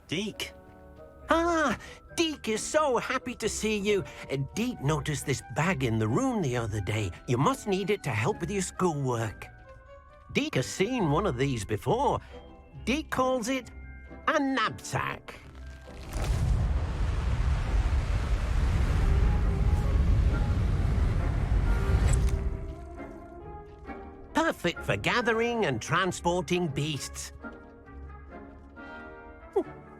Deke. Ah, Deke is so happy to see you. Deke noticed this bag in the room the other day. You must need it to help with your schoolwork. Deke has seen one of these before. Deke calls it a knapsack. Perfect for gathering and transporting beasts.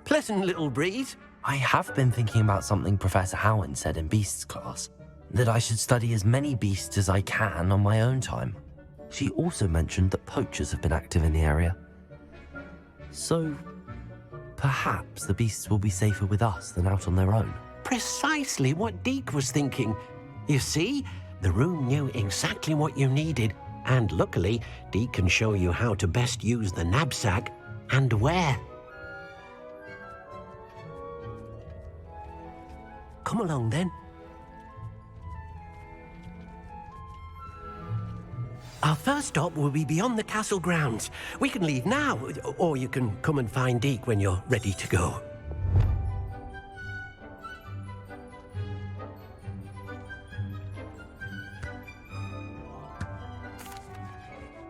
Pleasant little breeze. I have been thinking about something Professor Howard said in Beasts class, that I should study as many beasts as I can on my own time. She also mentioned that poachers have been active in the area. So, perhaps the beasts will be safer with us than out on their own. Precisely what Deke was thinking. You see, the room knew exactly what you needed, and luckily, Deke can show you how to best use the knapsack and where. Come along, then. Our first stop will be beyond the castle grounds. We can leave now, or you can come and find Deke when you're ready to go.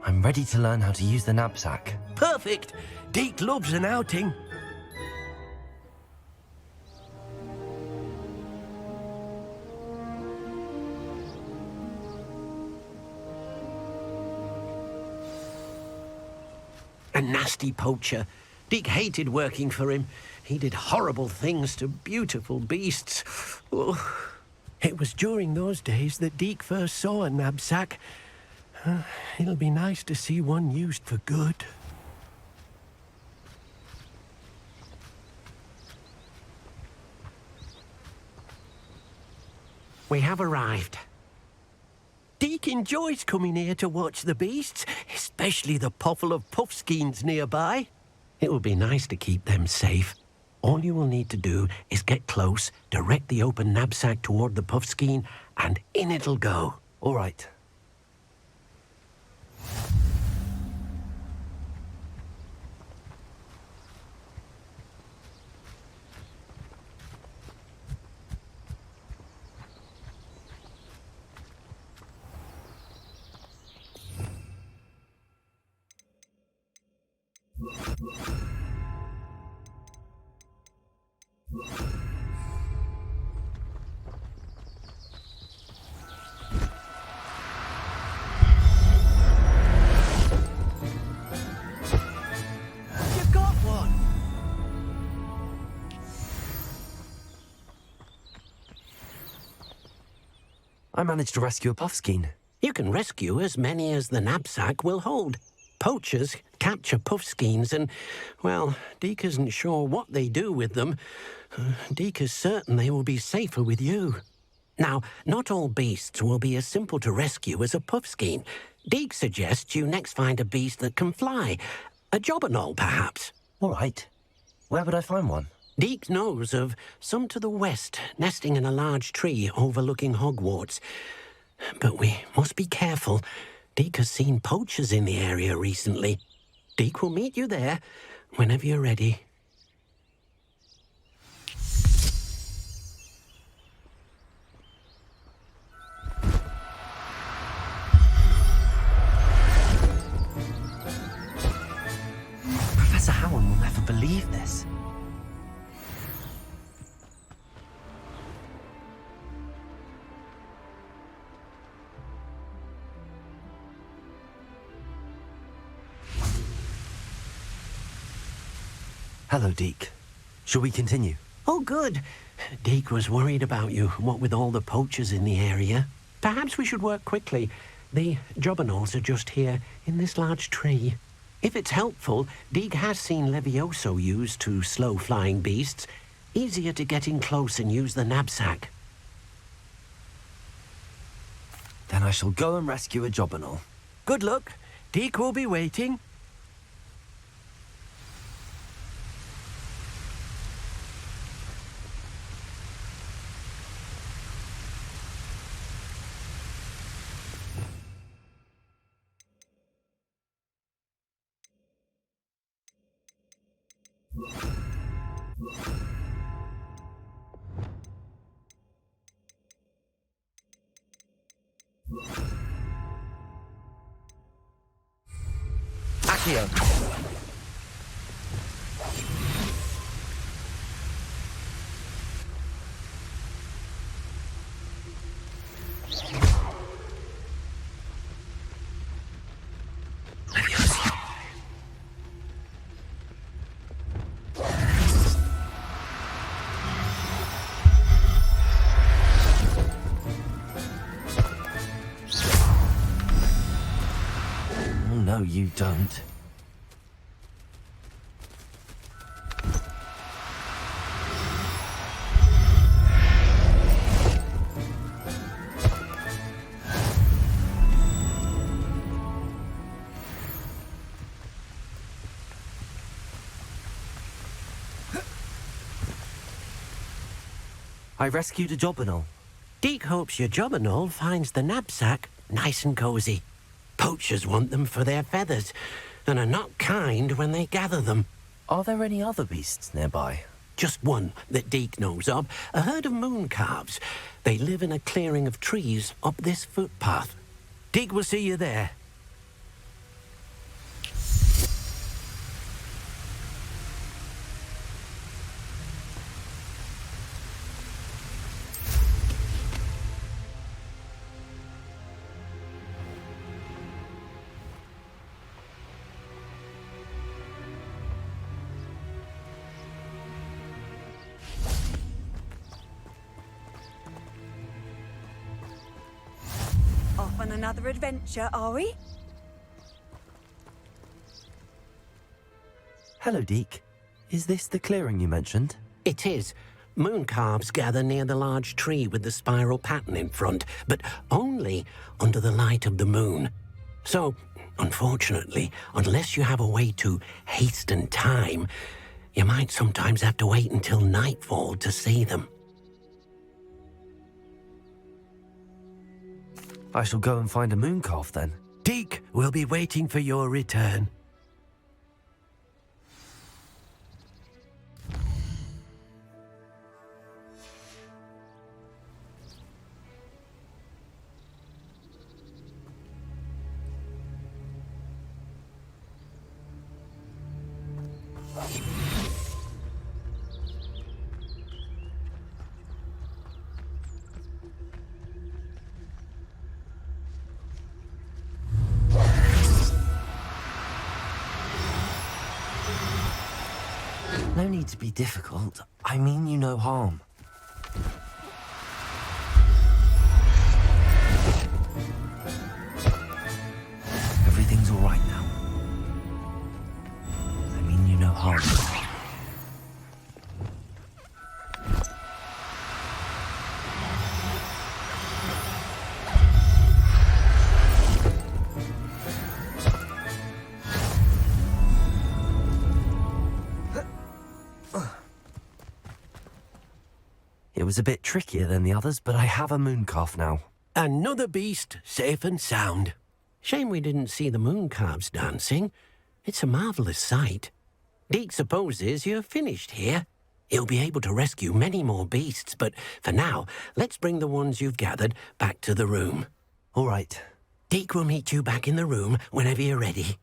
I'm ready to learn how to use the knapsack. Perfect! Deke loves an outing. A nasty poacher. Deke hated working for him. He did horrible things to beautiful beasts. Oh. It was during those days that Deke first saw a knapsack. It'll be nice to see one used for good. We have arrived. Deke enjoys coming here to watch the beasts, especially the potful of puffskeins nearby. It will be nice to keep them safe. All you will need to do is get close, direct the open knapsack toward the puffskein, and in it'll go. All right. You got one! I managed to rescue a puffskein. You can rescue as many as the knapsack will hold. Poachers capture puffskeins and, well, Deke isn't sure what they do with them. Deke is certain they will be safer with you. Now, not all beasts will be as simple to rescue as a puffskein. Deke suggests you next find a beast that can fly. A jobberknoll, perhaps. All right. Where would I find one? Deke knows of some to the west, nesting in a large tree overlooking Hogwarts. But we must be careful. Deke has seen poachers in the area recently. Deke will meet you there whenever you're ready. Professor Howard will never believe this. Hello, Deke. Shall we continue? Oh, good. Deke was worried about you, what with all the poachers in the area. Perhaps we should work quickly. The jobberknolls are just here, in this large tree. If it's helpful, Deke has seen Levioso used to slow flying beasts. Easier to get in close and use the knapsack. Then I shall go and rescue a jobberknoll. Good luck. Deke will be waiting. here. No, you don't. I rescued a Jobberknoll. Deke hopes your Jobberknoll finds the knapsack nice and cozy. Poachers want them for their feathers, and are not kind when they gather them. Are there any other beasts nearby? Just one that Deke knows of, a herd of moon calves. They live in a clearing of trees up this footpath. Deke will see you there. Off on another adventure, are we? Hello, Deke. Is this the clearing you mentioned? It is. Moon calves gather near the large tree with the spiral pattern in front, but only under the light of the moon. So, unfortunately, unless you have a way to hasten time, you might sometimes have to wait until nightfall to see them. I shall go and find a moon calf then. Deke will be waiting for your return. No need to be difficult. I mean you no harm. Everything's all right now. I mean you no harm. It was a bit trickier than the others, but I have a moon calf now. Another beast, safe and sound. Shame we didn't see the moon calves dancing. It's a marvellous sight. Deke supposes you're finished here. He'll be able to rescue many more beasts, but for now, let's bring the ones you've gathered back to the room. All right. Deke will meet you back in the room whenever you're ready.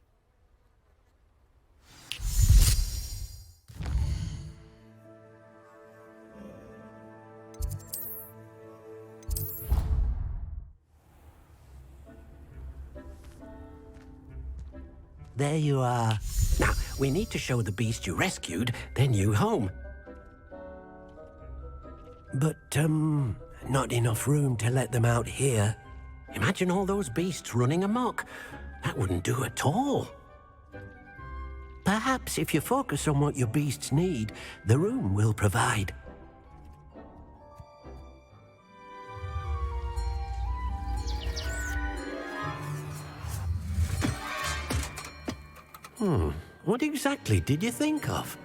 There you are. Now, we need to show the beast you rescued their new home. But, not enough room to let them out here. Imagine all those beasts running amok. That wouldn't do at all. Perhaps if you focus on what your beasts need, the room will provide. What exactly did you think of?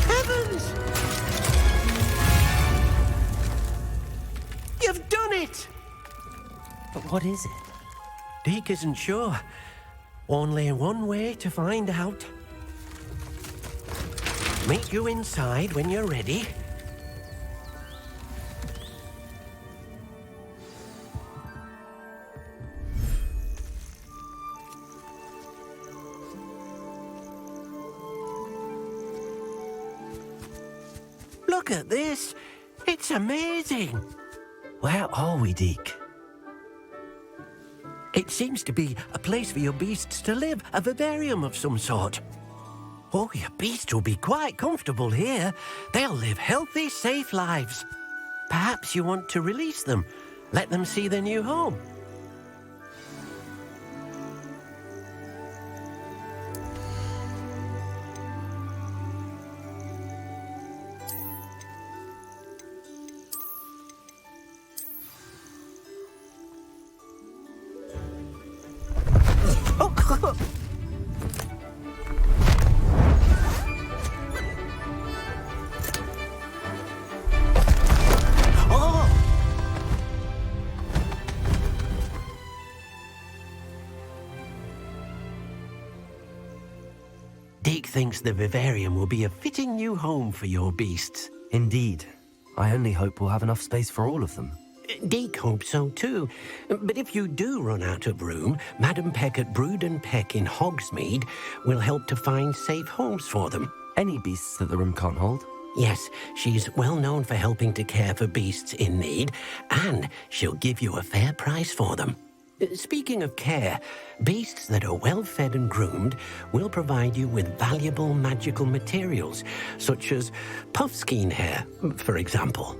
Heavens! You've done it! But what is it? Deke isn't sure. Only one way to find out. Meet you inside when you're ready. Look at this. It's amazing. Where are we, Deke? It seems to be a place for your beasts to live, a vivarium of some sort. Oh, your beasts will be quite comfortable here. They'll live healthy, safe lives. Perhaps you want to release them. Let them see their new home. Deke thinks the vivarium will be a fitting new home for your beasts. Indeed. I only hope we'll have enough space for all of them. Deke hopes so too. But if you do run out of room, Madam Peck at Brood and Peck in Hogsmeade will help to find safe homes for them. Any beasts that the room can't hold? Yes, she's well known for helping to care for beasts in need, and she'll give you a fair price for them. Speaking of care, beasts that are well fed and groomed will provide you with valuable magical materials, such as puffskein hair, for example.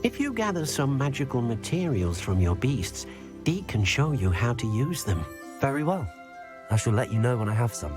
If you gather some magical materials from your beasts, Deke can show you how to use them. Very well. I shall let you know when I have some.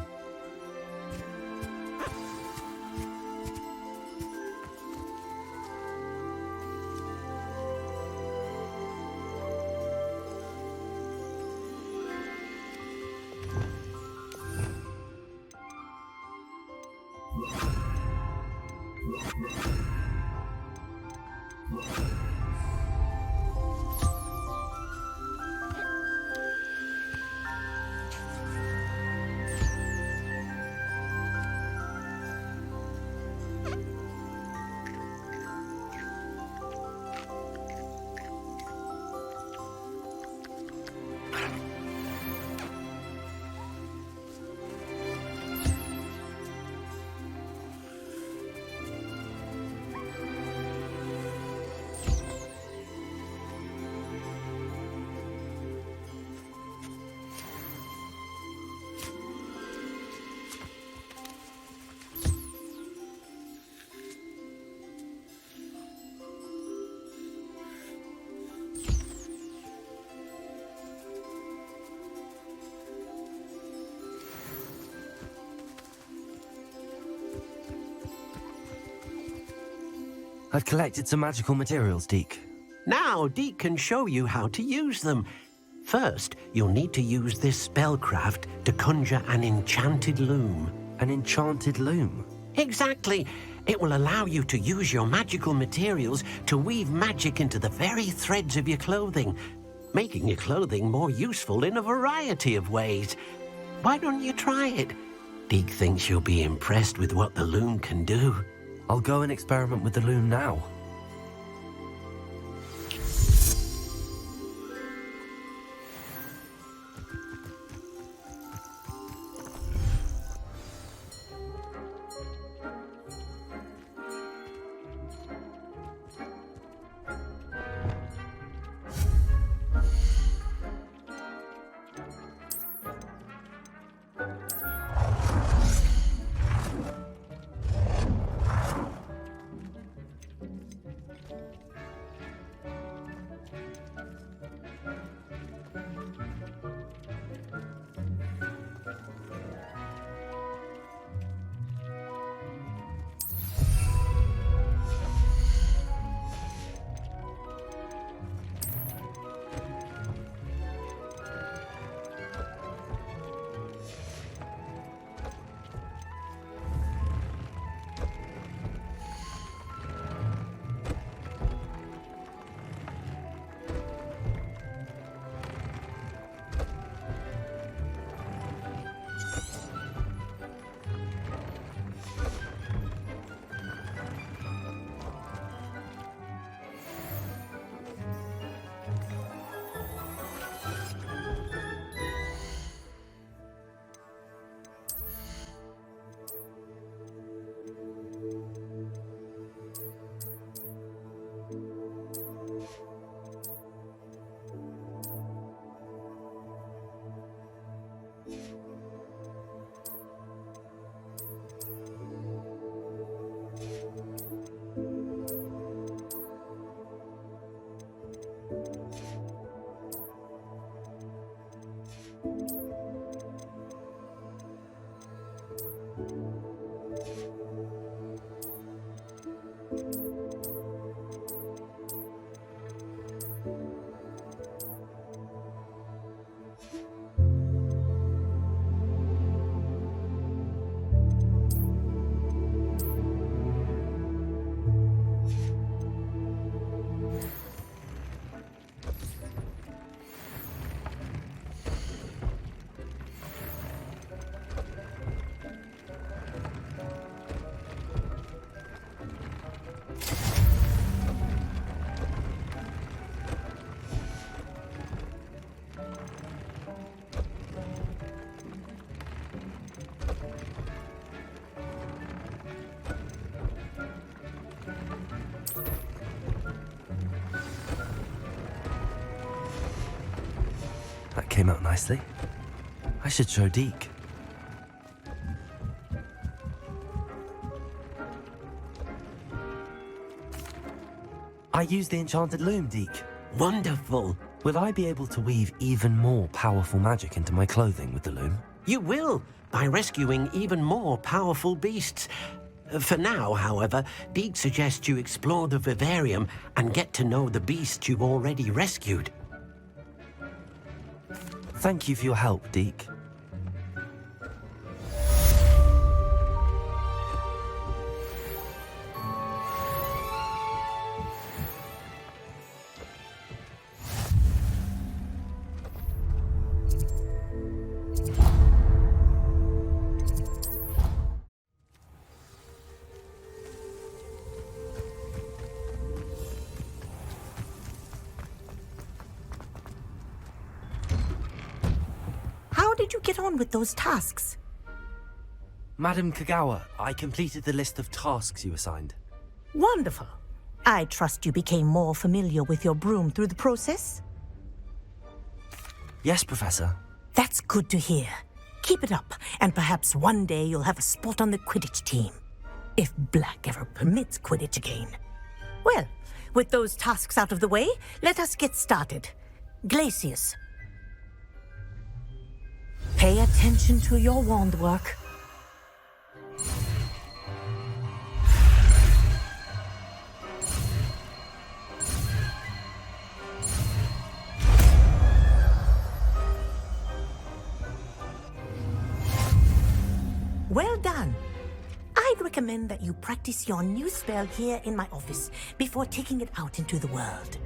I've collected some magical materials, Deke. Now Deke can show you how to use them. First, you'll need to use this spellcraft to conjure an enchanted loom. An enchanted loom? Exactly. It will allow you to use your magical materials to weave magic into the very threads of your clothing, making your clothing more useful in a variety of ways. Why don't you try it? Deke thinks you'll be impressed with what the loom can do. I'll go and experiment with the loom now. That came out nicely. I should show Deke. I used the enchanted loom, Deke. Wonderful. Will I be able to weave even more powerful magic into my clothing with the loom? You will, by rescuing even more powerful beasts. For now, however, Deke suggests you explore the vivarium and get to know the beasts you've already rescued. Thank you for your help, Deke. How did you get on with those tasks? Madam Kagawa, I completed the list of tasks you assigned. Wonderful. I trust you became more familiar with your broom through the process? Yes, Professor. That's good to hear. Keep it up, and perhaps one day you'll have a spot on the Quidditch team. If Black ever permits Quidditch again. Well, with those tasks out of the way, let us get started. Glacius. Pay attention to your wand work. Well done. I'd recommend that you practice your new spell here in my office before taking it out into the world.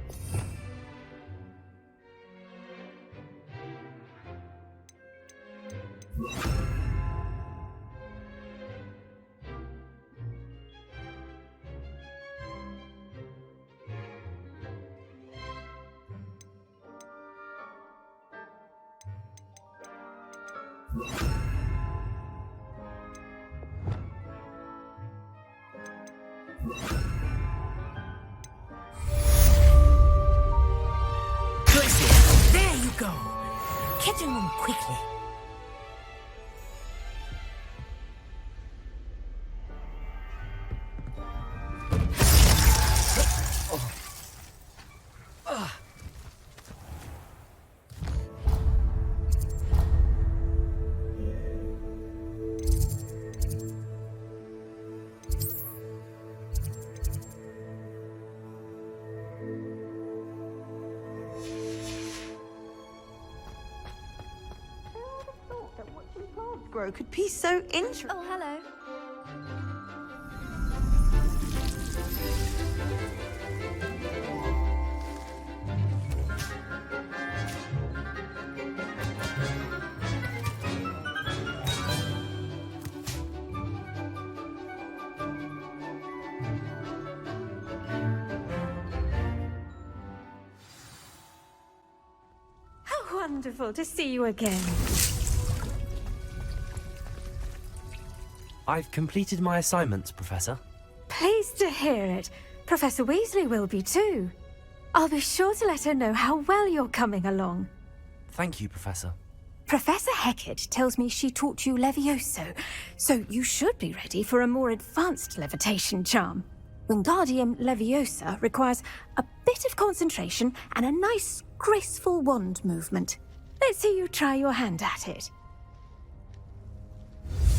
There you go. Catching them quickly. Grow could be so interesting. Oh, hello. How wonderful to see you again. I've completed my assignments, Professor. Pleased to hear it. Professor Weasley will be too. I'll be sure to let her know how well you're coming along. Thank you, Professor. Professor Hecat tells me she taught you Levioso, so you should be ready for a more advanced levitation charm. Wingardium Leviosa requires a bit of concentration and a nice, graceful wand movement. Let's see you try your hand at it.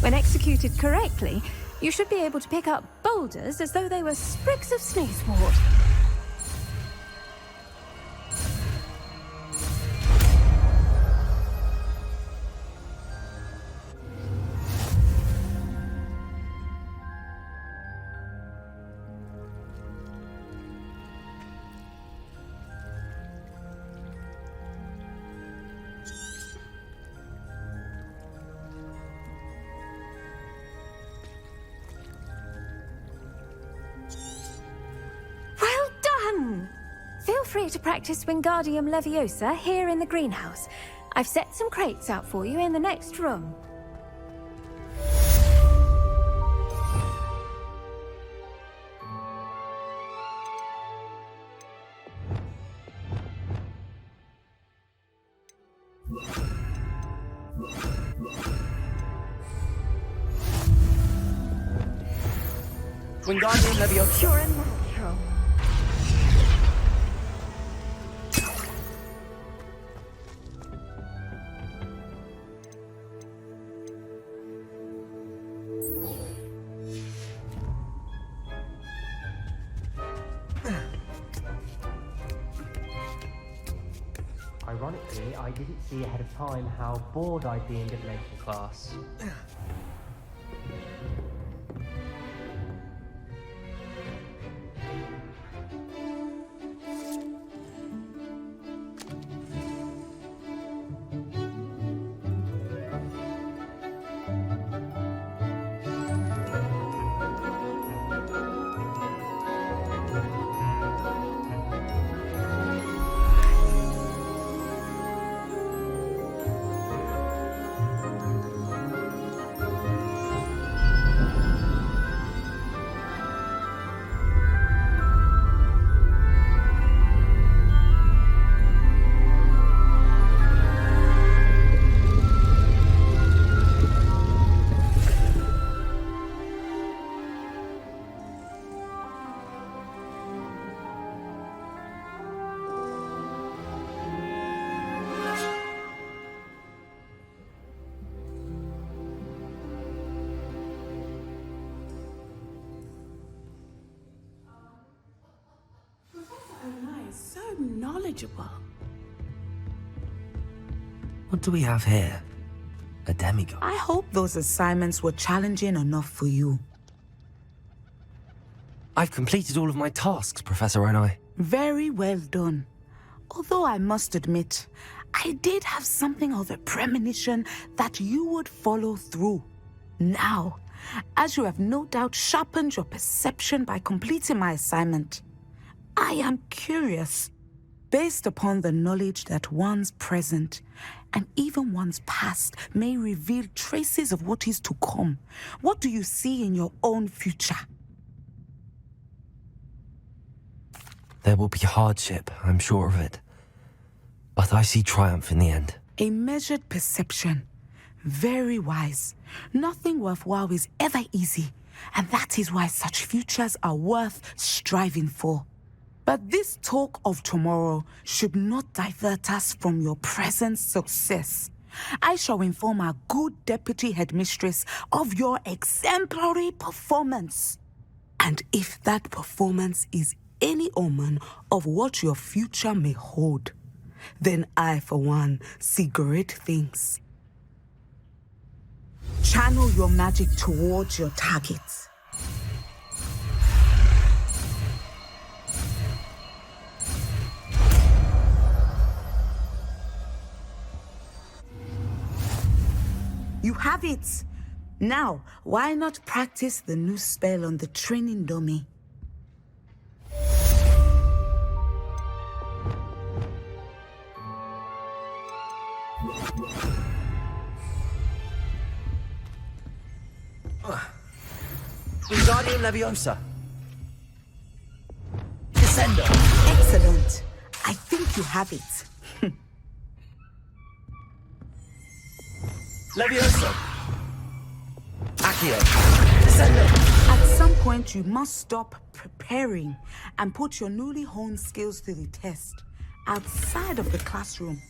When executed correctly, you should be able to pick up boulders as though they were sprigs of sneezewort. Feel free to practice Wingardium Leviosa here in the greenhouse. I've set some crates out for you in the next room. Wingardium Leviosa. You're a natural. Ironically, I didn't see ahead of time how bored I'd be in divination class. Knowledgeable. What do we have here? A demigod. I hope those assignments were challenging enough for you. I've completed all of my tasks, Professor Onai. Very well done. Although I must admit, I did have something of a premonition that you would follow through. Now, as you have no doubt sharpened your perception by completing my assignment, I am curious. Based upon the knowledge that one's present and even one's past may reveal traces of what is to come, what do you see in your own future? There will be hardship, I'm sure of it. But I see triumph in the end. A measured perception. Very wise. Nothing worthwhile is ever easy, and that is why such futures are worth striving for. But this talk of tomorrow should not divert us from your present success. I shall inform our good deputy headmistress of your exemplary performance. And if that performance is any omen of what your future may hold, then I, for one, see great things. Channel your magic towards your targets. You have it! Now, why not practice the new spell on the training dummy? Wingardium Leviosa. Descendo. Excellent. I think you have it. Leviosa. Accio. Descendo. At some point, you must stop preparing and put your newly honed skills to the test outside of the classroom.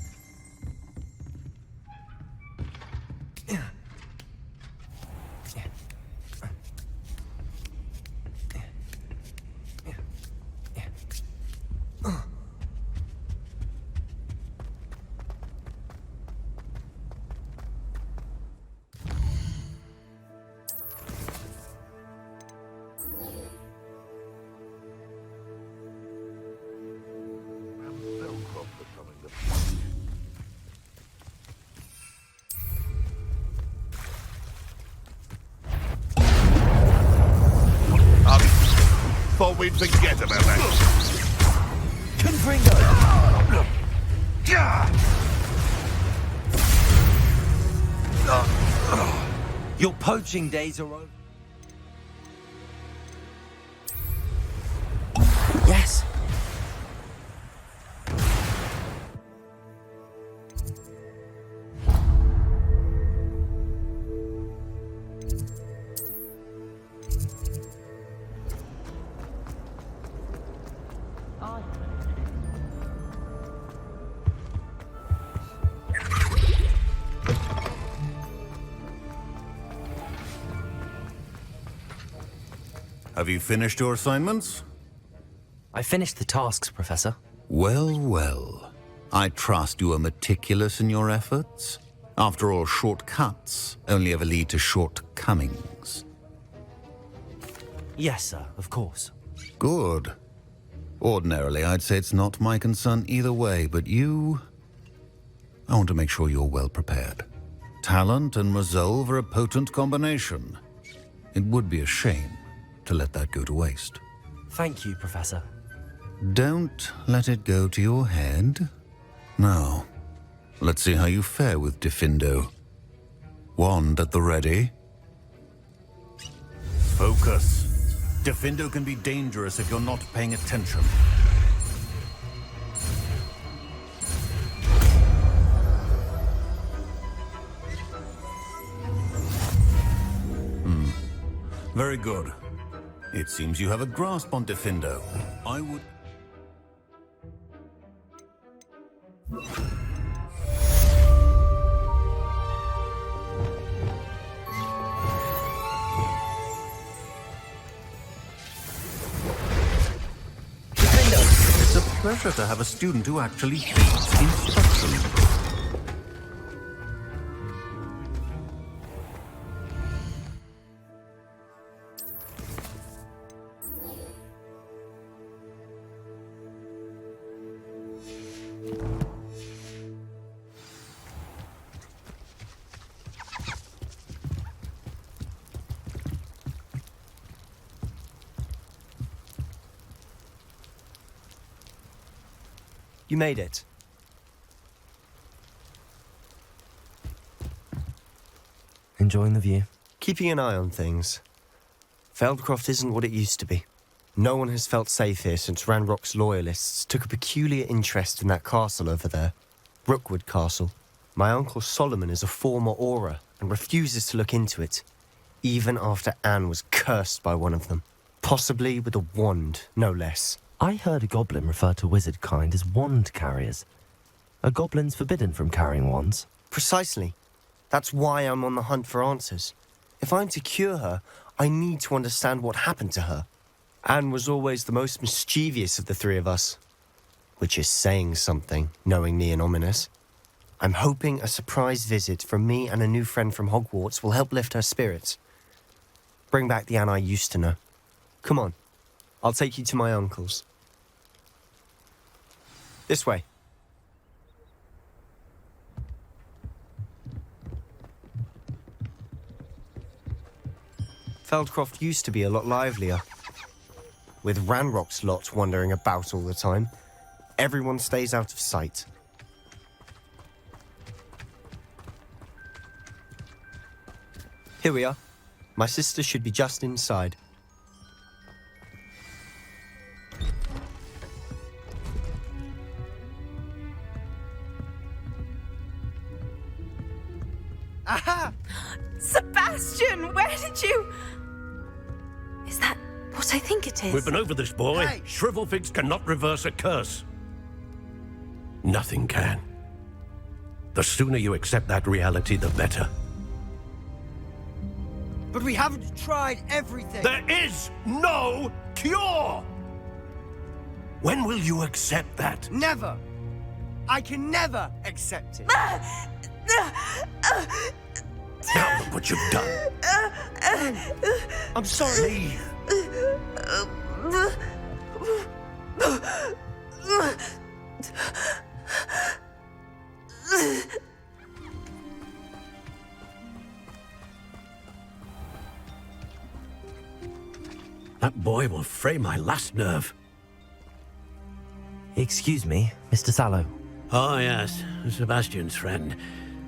thought we'd forget about that. Confringo! Your poaching days are over. Yes. Have you finished your assignments? I finished the tasks, Professor. Well, well. I trust you are meticulous in your efforts. After all, shortcuts only ever lead to shortcomings. Yes, sir, of course. Good. Ordinarily, I'd say it's not my concern either way, but you... I want to make sure you're well prepared. Talent and resolve are a potent combination. It would be a shame to let that go to waste. Thank you, Professor. Don't let it go to your head. Now, let's see how you fare with Diffindo. Wand at the ready. Focus. Diffindo can be dangerous if you're not paying attention. Very good. It seems you have a grasp on Diffindo. I would... It's a pleasure to have a student who actually heeds instruction. You made it. Enjoying the view? Keeping an eye on things. Feldcroft isn't what it used to be. No one has felt safe here since Ranrock's loyalists took a peculiar interest in that castle over there. Rookwood Castle. My uncle Solomon is a former Auror and refuses to look into it, even after Anne was cursed by one of them. Possibly with a wand, no less. I heard a goblin refer to wizard kind as wand carriers. Are goblins forbidden from carrying wands? Precisely. That's why I'm on the hunt for answers. If I'm to cure her, I need to understand what happened to her. Anne was always the most mischievous of the three of us. Which is saying something, knowing me and ominous. I'm hoping a surprise visit from me and a new friend from Hogwarts will help lift her spirits. Bring back the Anne I used to know. Come on, I'll take you to my uncle's. This way. Feldcroft used to be a lot livelier. With Ranrock's lot wandering about all the time, everyone stays out of sight. Here we are. My sister should be just inside. Aha! Sebastian, where did you... Is that what I think it is? We've been over this, boy. Hey. Shrivelfigs cannot reverse a curse. Nothing can. The sooner you accept that reality, the better. But we haven't tried everything. There is no cure! When will you accept that? Never. I can never accept it. Now look what you've done. I'm sorry. That boy will fray my last nerve. Excuse me, Mr. Sallow. Oh, yes, Sebastian's friend.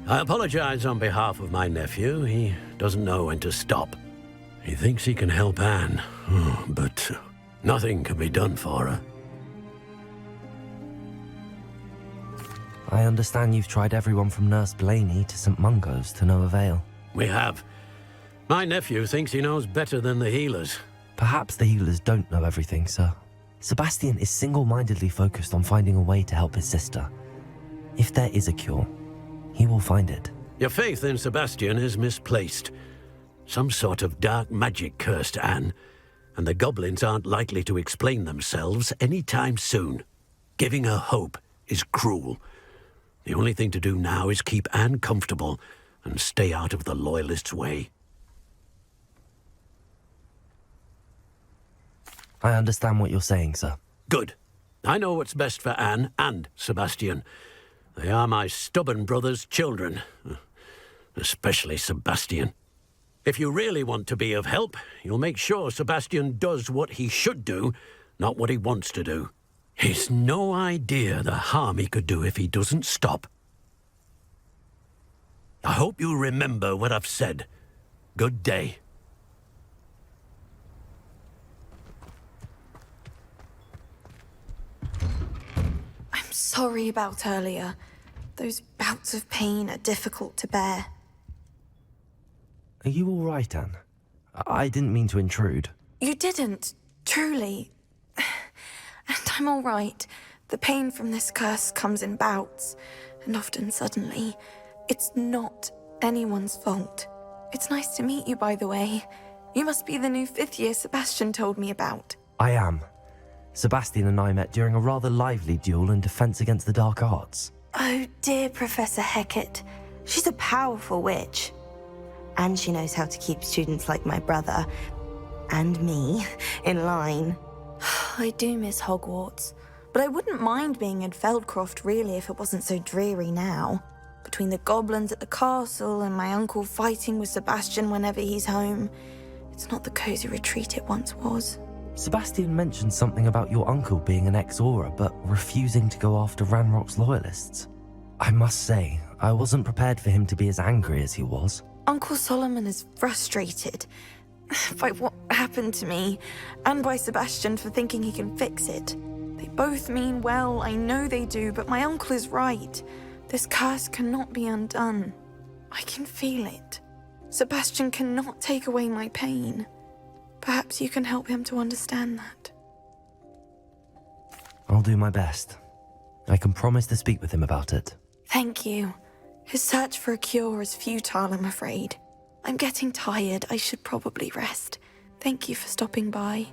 I apologize on behalf of my nephew. He doesn't know when to stop. He thinks he can help Anne, but nothing can be done for her. I understand you've tried everyone from Nurse Blaney to St. Mungo's to no avail. We have. My nephew thinks he knows better than the healers. Perhaps the healers don't know everything, sir. Sebastian is single-mindedly focused on finding a way to help his sister. If there is a cure, he will find it. Your faith in Sebastian is misplaced. Some sort of dark magic cursed Anne, and the goblins aren't likely to explain themselves anytime soon. Giving her hope is cruel. The only thing to do now is keep Anne comfortable and stay out of the Loyalists' way. I understand what you're saying, sir. Good. I know what's best for Anne and Sebastian. They are my stubborn brother's children. Especially Sebastian. If you really want to be of help, you'll make sure Sebastian does what he should do, not what he wants to do. He's no idea the harm he could do if he doesn't stop. I hope you remember what I've said. Good day. I'm sorry about earlier. Those bouts of pain are difficult to bear. Are you all right, Anne? I didn't mean to intrude. You didn't, truly. And I'm all right. The pain from this curse comes in bouts, and often suddenly. It's not anyone's fault. It's nice to meet you, by the way. You must be the new 5th year Sebastian told me about. I am. Sebastian and I met during a rather lively duel in Defense Against the Dark Arts. Oh, dear Professor Hecat. She's a powerful witch. And she knows how to keep students like my brother, and me, in line. I do miss Hogwarts, but I wouldn't mind being in Feldcroft, really, if it wasn't so dreary now. Between the goblins at the castle and my uncle fighting with Sebastian whenever he's home, it's not the cozy retreat it once was. Sebastian mentioned something about your uncle being an ex-Auror, but refusing to go after Ranrock's loyalists. I must say, I wasn't prepared for him to be as angry as he was. Uncle Solomon is frustrated by what happened to me, and by Sebastian for thinking he can fix it. They both mean well, I know they do, but my uncle is right. This curse cannot be undone. I can feel it. Sebastian cannot take away my pain. Perhaps you can help him to understand that. I'll do my best. I can promise to speak with him about it. Thank you. His search for a cure is futile, I'm afraid. I'm getting tired. I should probably rest. Thank you for stopping by.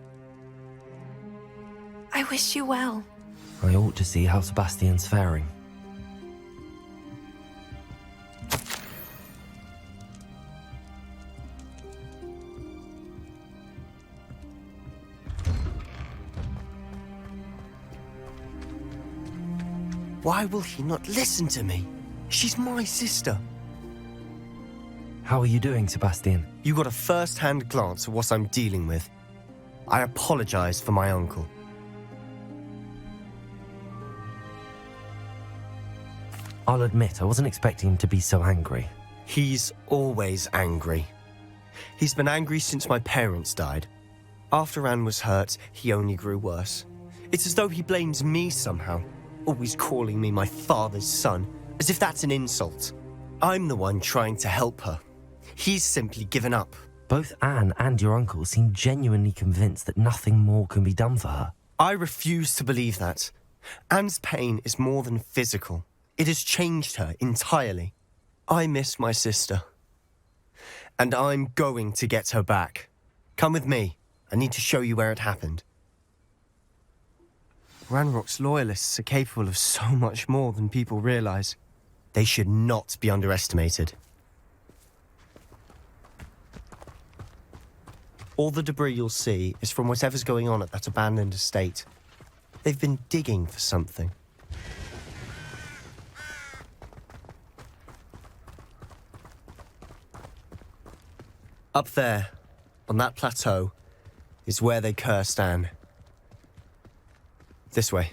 I wish you well. I ought to see how Sebastian's faring. Why will he not listen to me? She's my sister. How are you doing, Sebastian? You got a first-hand glance at what I'm dealing with. I apologize for my uncle. I'll admit, I wasn't expecting him to be so angry. He's always angry. He's been angry since my parents died. After Anne was hurt, he only grew worse. It's as though he blames me somehow, always calling me my father's son, as if that's an insult. I'm the one trying to help her. He's simply given up. Both Anne and your uncle seem genuinely convinced that nothing more can be done for her. I refuse to believe that. Anne's pain is more than physical. It has changed her entirely. I miss my sister. And I'm going to get her back. Come with me. I need to show you where it happened. Ranrock's loyalists are capable of so much more than people realize. They should not be underestimated. All the debris you'll see is from whatever's going on at that abandoned estate. They've been digging for something. Up there, on that plateau, is where they cursed Anne. This way.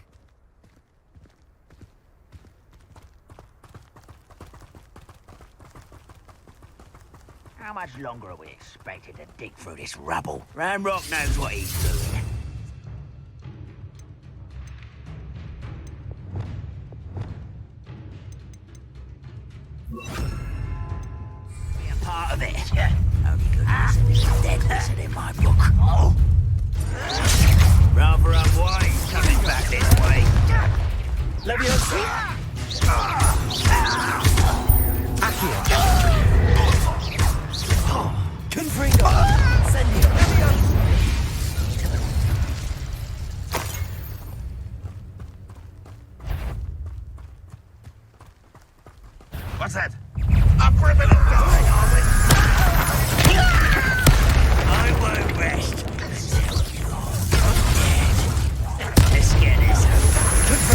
How much longer are we expected to dig through this rubble? Ramrock knows what he's doing. Be a part of it. Only good reason is dead wizard in my book. Oh. Rather unwise coming back this way. Leviosa! Accio! Confringo! Sendio! What's that? I'm ripping it down! I won't rest until you're dead. Let's get this over.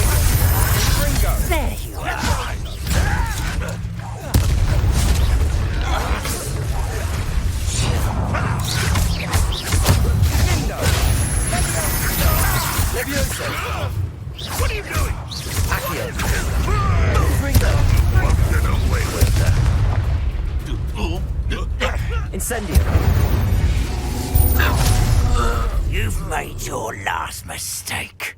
There you are. Leviosa! What are you doing? Accio! Confringo! Get away with that. Incendio! You've made your last mistake.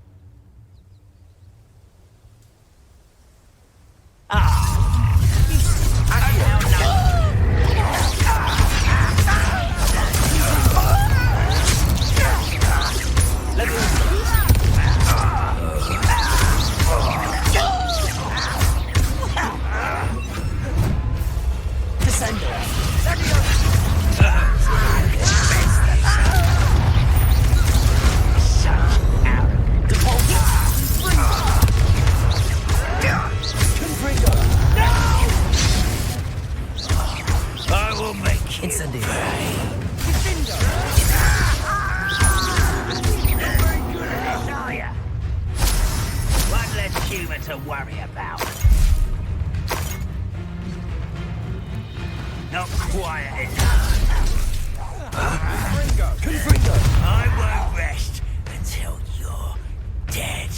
To worry about. Not quiet enough. Confringo! I won't rest until you're dead.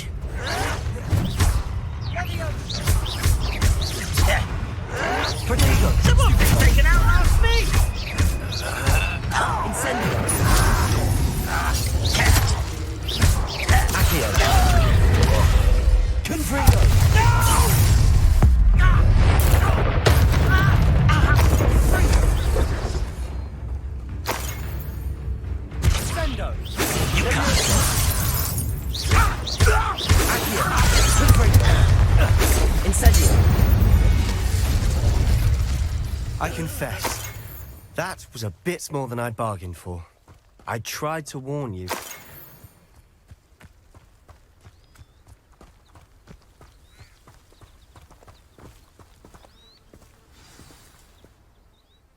Protego! Someone's been taken out last me! Incendio! Accio! Confringo! Sendo! You can't. Accio! Confringo! Incendio! I confess, that was a bit more than I bargained for. I tried to warn you.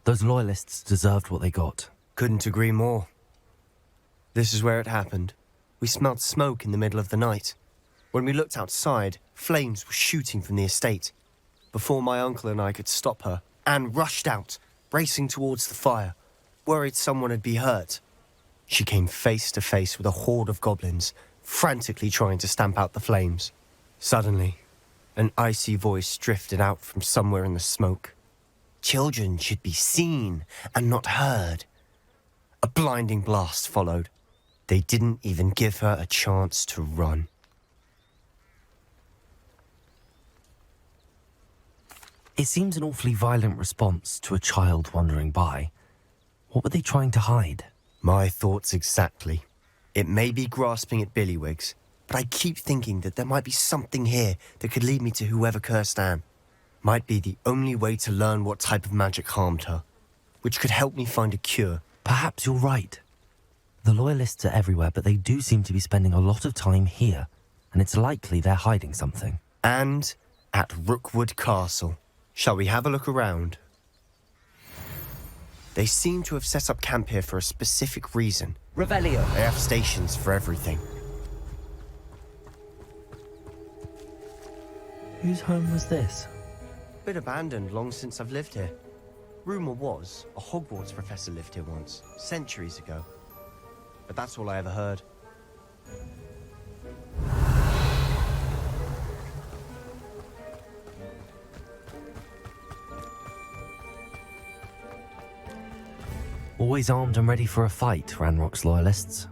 Those loyalists deserved what they got. Couldn't agree more. This is where it happened. We smelled smoke in the middle of the night. When we looked outside, flames were shooting from the estate. Before my uncle and I could stop her, Anne rushed out, racing towards the fire, worried someone had been hurt. She came face to face with a horde of goblins, frantically trying to stamp out the flames. Suddenly, an icy voice drifted out from somewhere in the smoke. Children should be seen and not heard. A blinding blast followed. They didn't even give her a chance to run. It seems an awfully violent response to a child wandering by. What were they trying to hide? My thoughts exactly. It may be grasping at Billywigs, but I keep thinking that there might be something here that could lead me to whoever cursed Anne. Might be the only way to learn what type of magic harmed her, which could help me find a cure. Perhaps you're right. The loyalists are everywhere, but they do seem to be spending a lot of time here, and it's likely they're hiding something. And at Rookwood Castle. Shall we have a look around? They seem to have set up camp here for a specific reason. Revelio. They have stations for everything. Whose home was this? Been abandoned long since I've lived here. Rumour was, a Hogwarts professor lived here once, centuries ago. but that's all I ever heard. Always armed and ready for a fight, Ranrock's loyalists.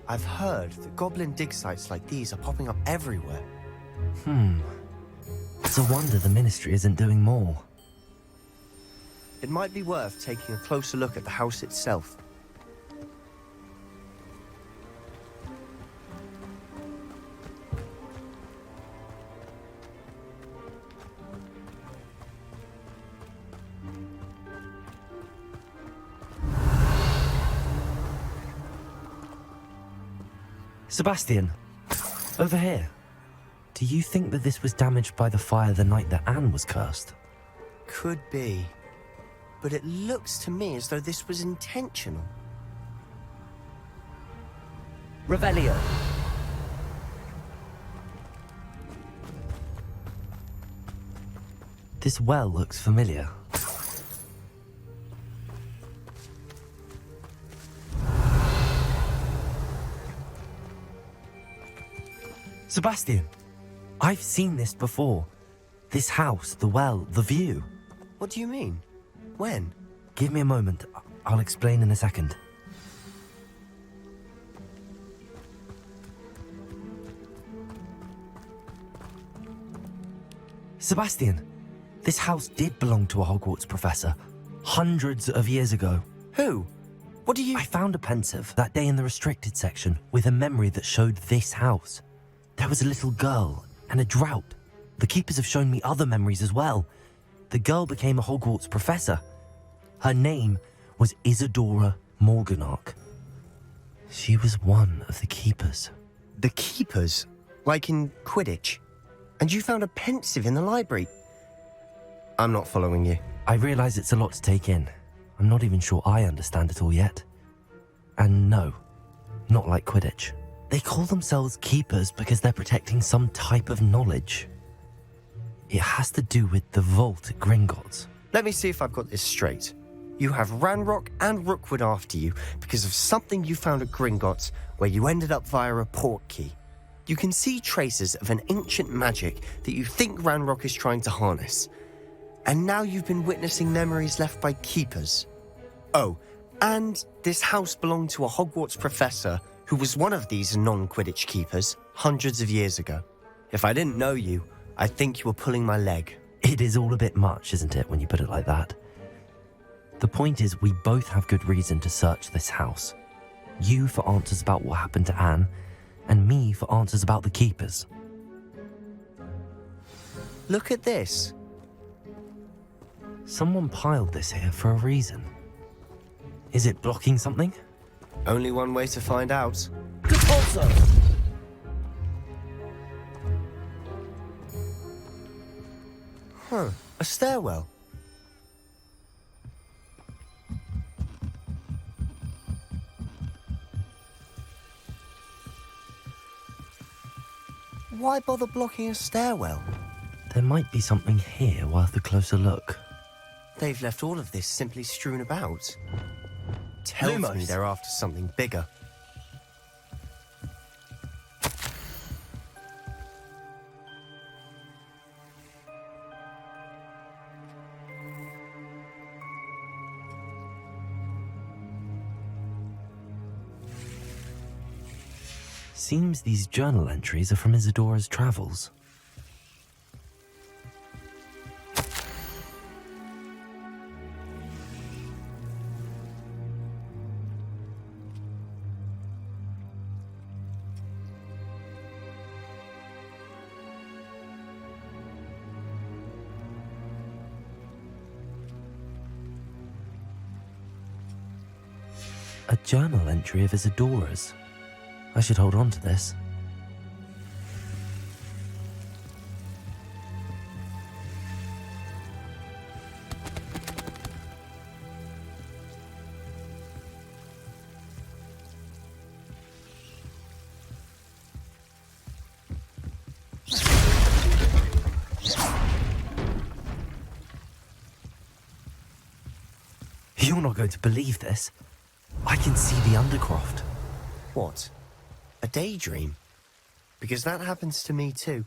I've heard that goblin dig sites like these are popping up everywhere. It's a wonder the Ministry isn't doing more. It might be worth taking a closer look at the house itself. Sebastian, over here. Do you think that this was damaged by the fire the night that Anne was cursed? Could be. But it looks to me as though this was intentional. Revelio. This well looks familiar. Sebastian, I've seen this before. This house, the well, the view. What do you mean? When? Give me a moment. I'll explain in a second. Sebastian, this house did belong to a Hogwarts professor. Hundreds of years ago. Who? What do you... I found a pensive that day in the restricted section with a memory that showed this house. There was a little girl and a drought. The keepers have shown me other memories as well. The girl became a Hogwarts professor. Her name was Isadora Morganach. She was one of the keepers. The keepers? Like in Quidditch? And you found a pensive in the library? I'm not following you. I realize it's a lot to take in. I'm not even sure I understand it all yet. And no, not like Quidditch. They call themselves keepers because they're protecting some type of knowledge. It has to do with the vault at Gringotts. Let me see if I've got this straight. You have Ranrock and Rookwood after you because of something you found at Gringotts where you ended up via a portkey. You can see traces of an ancient magic that you think Ranrock is trying to harness. And now you've been witnessing memories left by keepers. Oh, and this house belonged to a Hogwarts professor who was one of these non-Quidditch keepers hundreds of years ago. If I didn't know you, I think you were pulling my leg. It is all a bit much, isn't it, when you put it like that? The point is, we both have good reason to search this house. You for answers about what happened to Anne, and me for answers about the keepers. Look at this. Someone piled this here for a reason. Is it blocking something? Only one way to find out. Also. Huh, a stairwell. Why bother blocking a stairwell? There might be something here worth a closer look. They've left all of this simply strewn about. Tells me they're after something bigger. Seems these journal entries are from Isadora's travels. A journal entry of Isadora's. I should hold on to this. You're not going to believe this. I can see the Undercroft. What? A daydream? Because that happens to me too.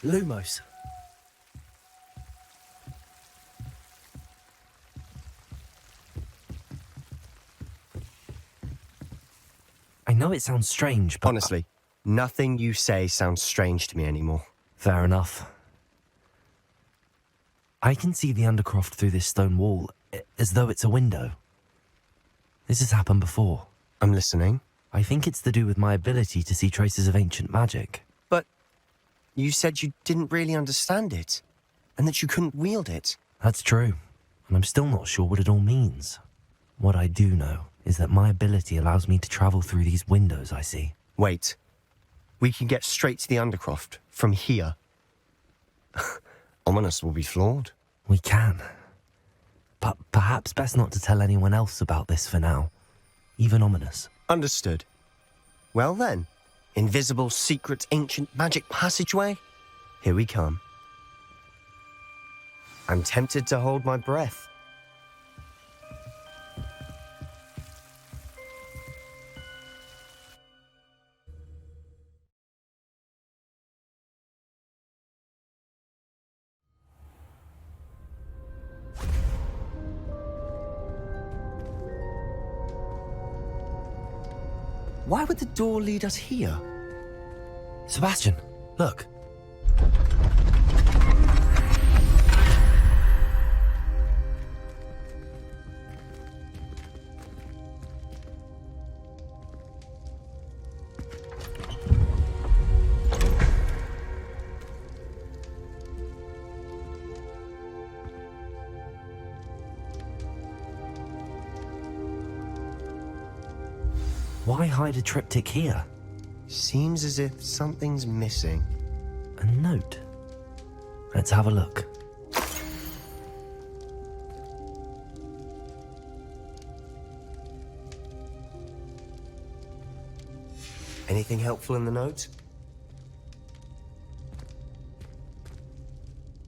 Lumos. I know it sounds strange, but... Honestly, nothing you say sounds strange to me anymore. Fair enough. I can see the Undercroft through this stone wall, as though it's a window. This has happened before. I'm listening. I think it's to do with my ability to see traces of ancient magic. But you said you didn't really understand it, and that you couldn't wield it. That's true, and I'm still not sure what it all means. What I do know is that my ability allows me to travel through these windows I see. Wait. We can get straight to the Undercroft from here. Ominous will be floored. We can. But perhaps best not to tell anyone else about this for now. Even Ominous. Understood. Well then, invisible, secret, ancient magic passageway? Here we come. I'm tempted to hold my breath. Why would the door lead us here? Sebastian, look. Why hide a triptych here? Seems as if something's missing. A note. Let's have a look. Anything helpful in the note?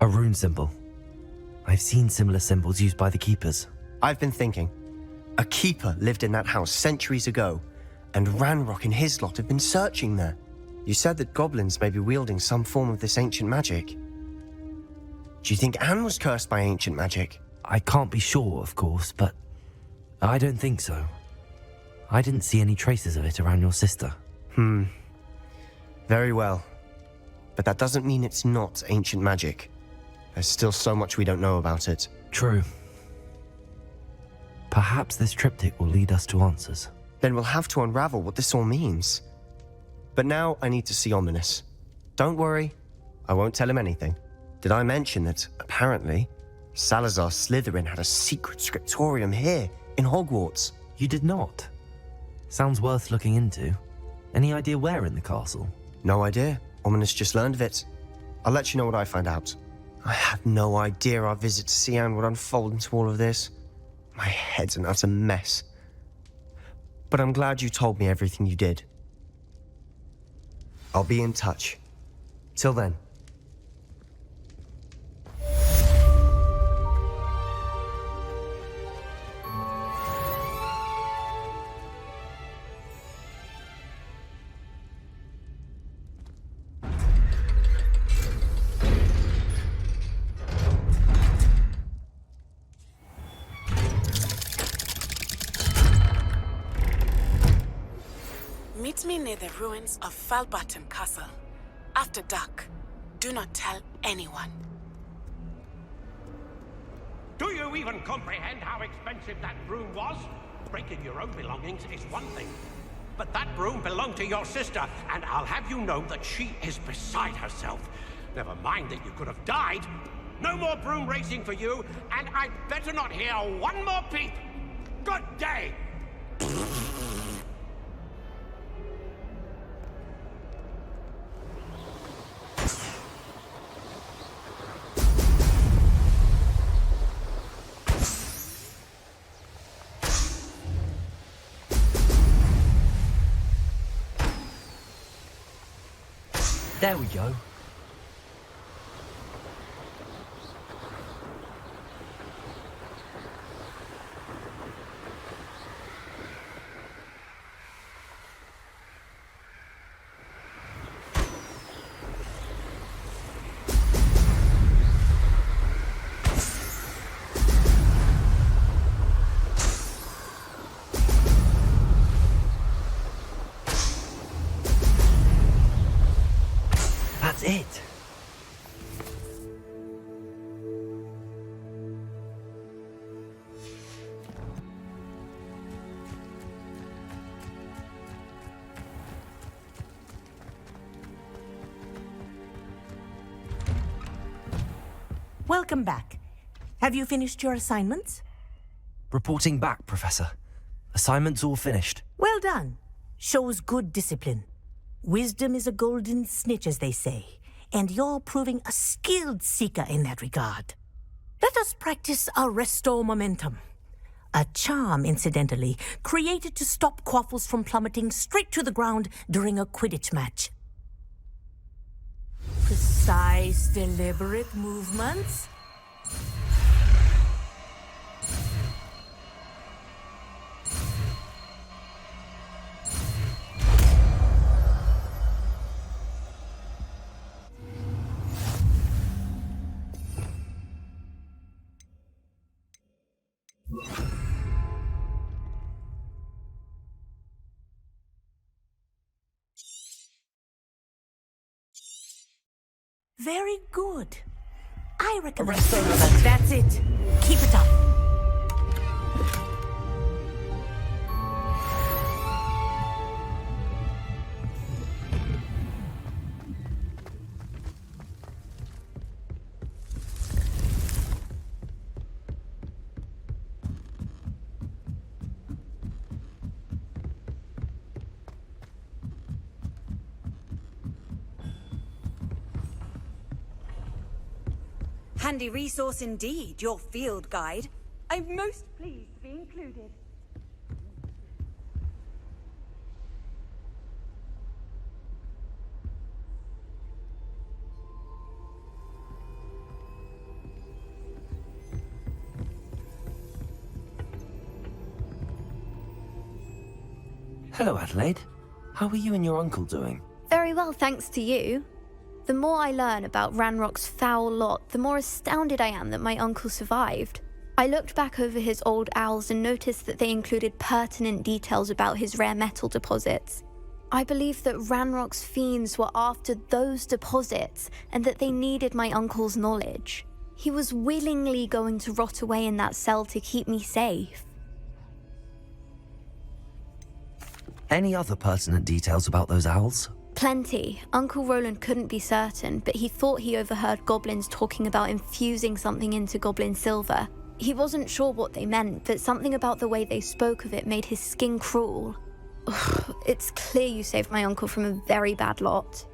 A rune symbol. I've seen similar symbols used by the keepers. I've been thinking. A keeper lived in that house centuries ago, and Ranrock and his lot have been searching there. You said that goblins may be wielding some form of this ancient magic. Do you think Anne was cursed by ancient magic? I can't be sure, of course, but I don't think so. I didn't see any traces of it around your sister. Very well. But that doesn't mean it's not ancient magic. There's still so much we don't know about it. True. Perhaps this triptych will lead us to answers. Then we'll have to unravel what this all means. But now I need to see Ominous. Don't worry, I won't tell him anything. Did I mention that, apparently, Salazar Slytherin had a secret scriptorium here, in Hogwarts? You did not? Sounds worth looking into. Any idea where in the castle? No idea. Ominous just learned of it. I'll let you know what I find out. I had no idea our visit to Cian would unfold into all of this. My head's an utter mess. But I'm glad you told me everything you did. I'll be in touch. Till then. Meet me near the ruins of Falbarton Castle. After dark. Do not tell anyone. Do you even comprehend how expensive that broom was? Breaking your own belongings is one thing. But that broom belonged to your sister, and I'll have you know that she is beside herself. Never mind that you could have died. No more broom racing for you, and I'd better not hear one more peep. Good day! There we go. Welcome back. Have you finished your assignments? Reporting back, Professor. Assignments all finished. Well done. Shows good discipline. Wisdom is a golden snitch, as they say, and you're proving a skilled seeker in that regard. Let us practice our Restore Momentum. A charm, incidentally, created to stop Quaffles from plummeting straight to the ground during a Quidditch match. Precise, deliberate movements. Very good. I recommend... That's it. Keep it up. Handy resource indeed, your field guide. I'm most pleased to be included. Hello, Adelaide. How are you and your uncle doing? Very well, thanks to you. The more I learn about Ranrock's foul lot, the more astounded I am that my uncle survived. I looked back over his old owls and noticed that they included pertinent details about his rare metal deposits. I believe that Ranrock's fiends were after those deposits and that they needed my uncle's knowledge. He was willingly going to rot away in that cell to keep me safe. Any other pertinent details about those owls? Plenty. Uncle Roland couldn't be certain, but he thought he overheard goblins talking about infusing something into goblin silver. He wasn't sure what they meant, but something about the way they spoke of it made his skin crawl. Ugh, it's clear you saved my uncle from a very bad lot.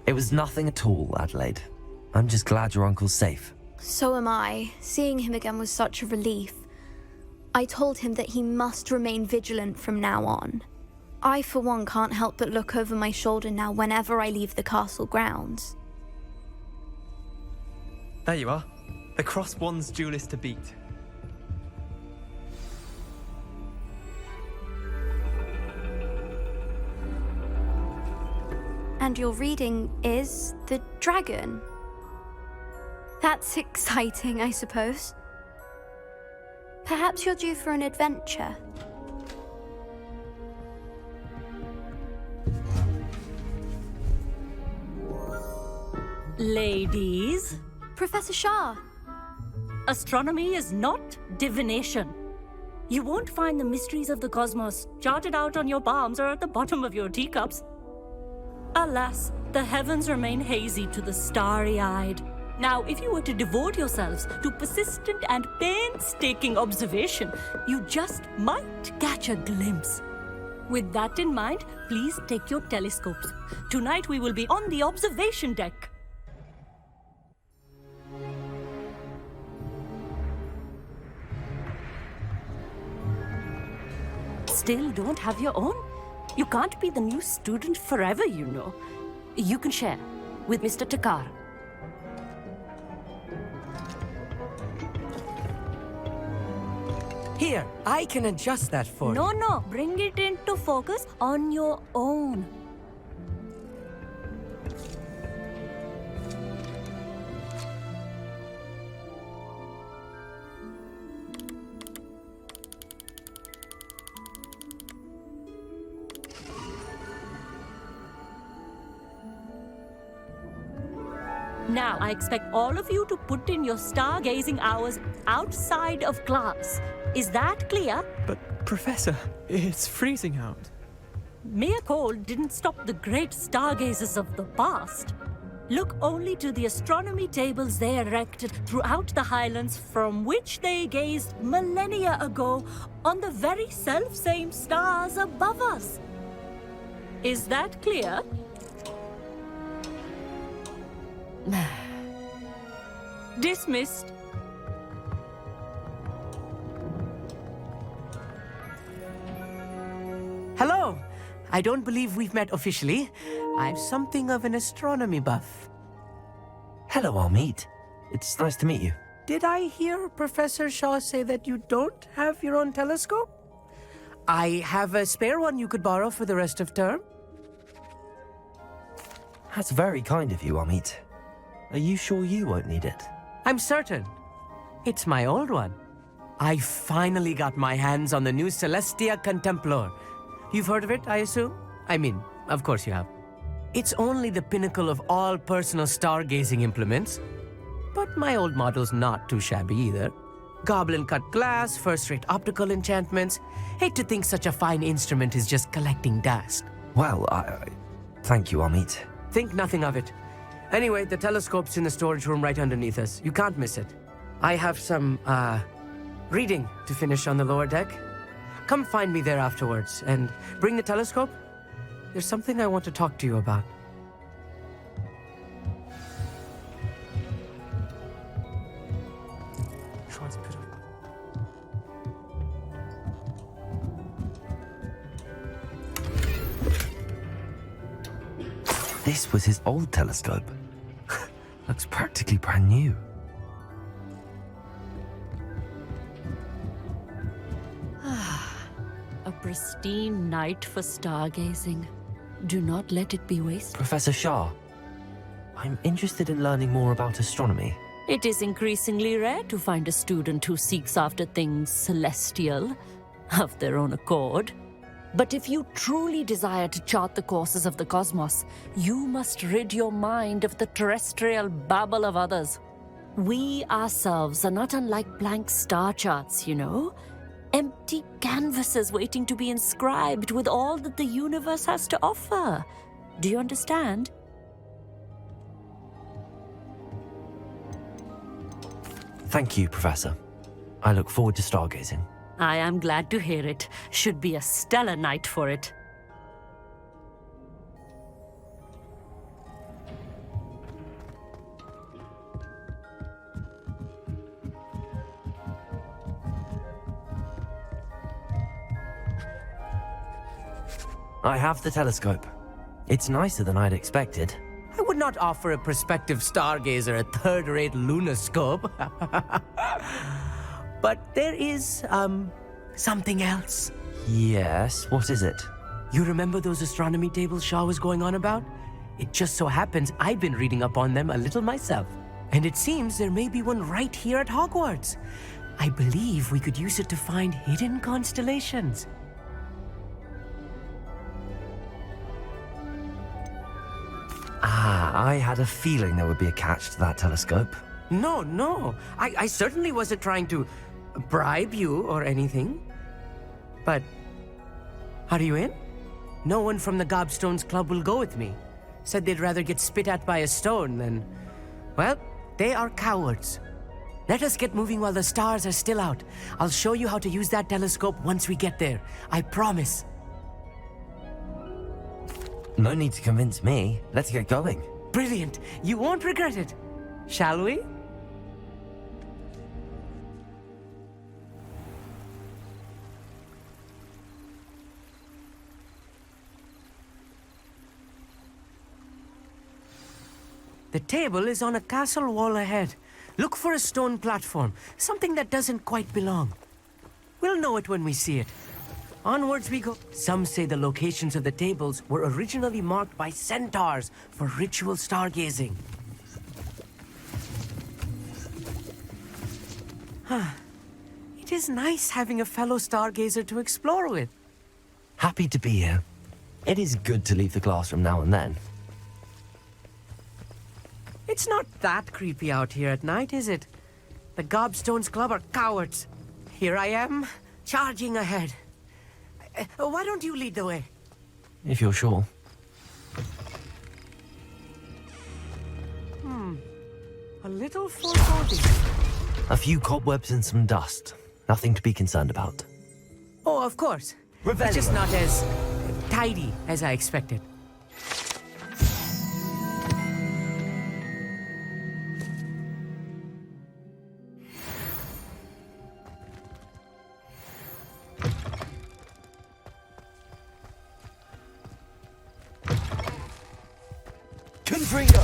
It was nothing at all, Adelaide. I'm just glad your uncle's safe. So am I. Seeing him again was such a relief. I told him that he must remain vigilant from now on. I, for one, can't help but look over my shoulder now whenever I leave the castle grounds. There you are. The Crosswands duelist to beat. And your reading is the dragon. That's exciting, I suppose. Perhaps you're due for an adventure. Ladies. Professor Shah. Astronomy is not divination. You won't find the mysteries of the cosmos charted out on your palms or at the bottom of your teacups. Alas, the heavens remain hazy to the starry-eyed. Now, if you were to devote yourselves to persistent and painstaking observation, you just might catch a glimpse. With that in mind, please take your telescopes. Tonight we will be on the observation deck. Still don't have your own? You can't be the new student forever, you know. You can share with Mr. Takar. Here, I can adjust that for you. No, bring it into focus on your own. Now, I expect all of you to put in your stargazing hours outside of class. Is that clear? But, Professor, it's freezing out. Mere cold didn't stop the great stargazers of the past. Look only to the astronomy tables they erected throughout the Highlands from which they gazed millennia ago on the very self-same stars above us. Is that clear? Dismissed. Hello. I don't believe we've met officially. I'm something of an astronomy buff. Hello, Amit. It's nice to meet you. Did I hear Professor Shaw say that you don't have your own telescope? I have a spare one you could borrow for the rest of term. That's very kind of you, Amit. Are you sure you won't need it? I'm certain. It's my old one. I finally got my hands on the new Celestia Contemplar. You've heard of it, I assume? I mean, of course you have. It's only the pinnacle of all personal stargazing implements. But my old model's not too shabby either. Goblin-cut glass, first-rate optical enchantments. Hate to think such a fine instrument is just collecting dust. Well, thank you, Amit. Think nothing of it. Anyway, the telescope's in the storage room right underneath us. You can't miss it. I have some, reading to finish on the lower deck. Come find me there afterwards, and bring the telescope. There's something I want to talk to you about. This was his old telescope. Looks practically brand new. A pristine night for stargazing. Do not let it be wasted. Professor Shah, I'm interested in learning more about astronomy. It is increasingly rare to find a student who seeks after things celestial, of their own accord. But if you truly desire to chart the courses of the cosmos, you must rid your mind of the terrestrial babble of others. We ourselves are not unlike blank star charts, you know? Empty canvases waiting to be inscribed with all that the universe has to offer. Do you understand? Thank you, Professor. I look forward to stargazing. I am glad to hear it. Should be a stellar night for it. I have the telescope. It's nicer than I'd expected. I would not offer a prospective stargazer a third-rate lunoscope. But there is, something else. Yes, what is it? You remember those astronomy tables Shaw was going on about? It just so happens I've been reading up on them a little myself. And it seems there may be one right here at Hogwarts. I believe we could use it to find hidden constellations. I had a feeling there would be a catch to that telescope. No. I certainly wasn't trying to bribe you or anything. But are you in? No one from the Gobstones Club will go with me. Said they'd rather get spit at by a stone than... Well, they are cowards. Let us get moving while the stars are still out. I'll show you how to use that telescope once we get there. I promise. No need to convince me. Let's get going. Brilliant. You won't regret it. Shall we? The table is on a castle wall ahead. Look for a stone platform, something that doesn't quite belong. We'll know it when we see it. Onwards we go. Some say the locations of the tables were originally marked by centaurs for ritual stargazing. It is nice having a fellow stargazer to explore with. Happy to be here. It is good to leave the classroom now and then. It's not that creepy out here at night, is it? The Gobstones Club are cowards. Here I am, charging ahead. Why don't you lead the way? If you're sure. little foreboding. A few cobwebs and some dust. Nothing to be concerned about. Oh, of course. It's just not as tidy as I expected. Confringo!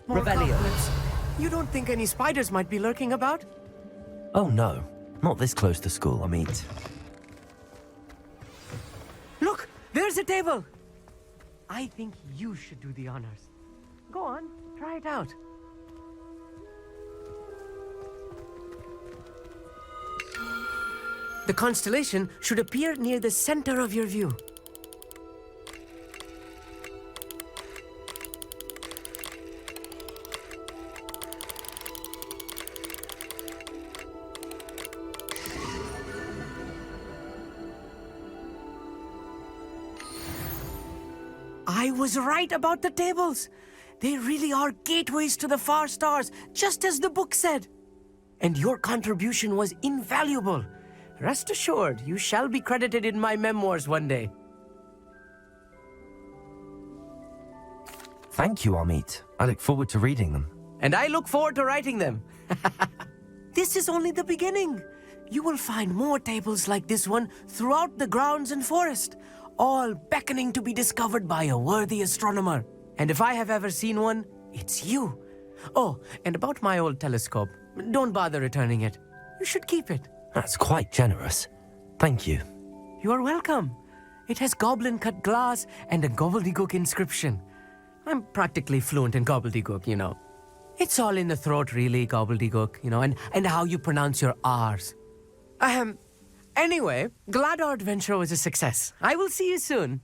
More cobwebs. You don't think any spiders might be lurking about? Oh no, not this close to school, I mean. Look, there's a table. I think you should do the honors. Go on, try it out. The constellation should appear near the center of your view. I was right about the tables. They really are gateways to the far stars, just as the book said. And your contribution was invaluable. Rest assured, you shall be credited in my memoirs one day. Thank you, Amit. I look forward to reading them. And I look forward to writing them. This is only the beginning. You will find more tables like this one throughout the grounds and forest, all beckoning to be discovered by a worthy astronomer. And if I have ever seen one, it's you. Oh, and about my old telescope, don't bother returning it. You should keep it. That's quite generous. Thank you. You are welcome. It has goblin-cut glass and a gobbledygook inscription. I'm practically fluent in gobbledygook, you know. It's all in the throat, really, gobbledygook, you know, and how you pronounce your R's. Anyway, glad our adventure was a success. I will see you soon.